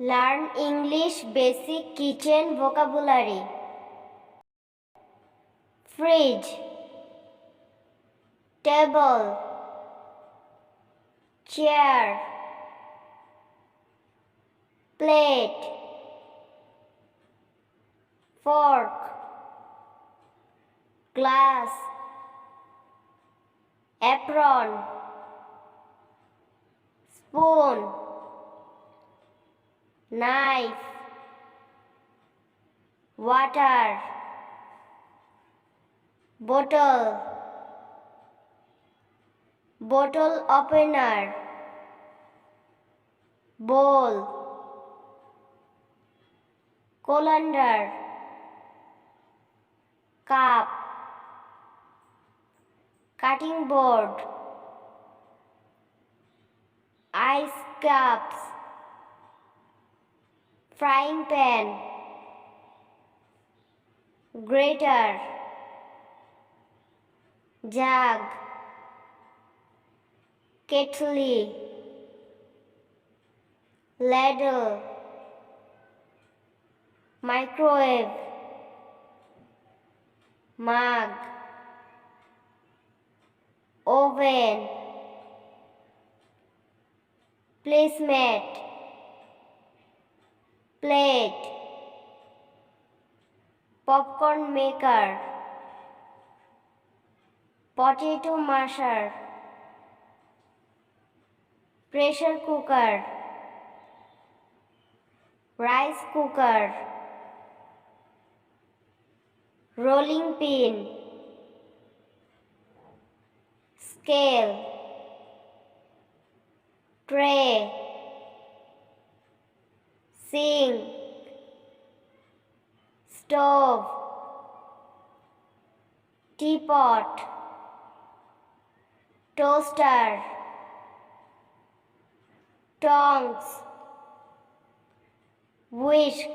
Learn English basic kitchen vocabulary. Fridge, table, chair, plate, fork, glass, apron, spoon, knife, water, bottle, bottle opener, bowl, colander, cup, cutting board, ice cups, frying pan, grater, jug, kettle, ladle, microwave, mug, oven, placemat, plate, popcorn maker, potato masher, pressure cooker, rice cooker, rolling pin, scale, tray, sink, stove, teapot, toaster, tongs, whisk,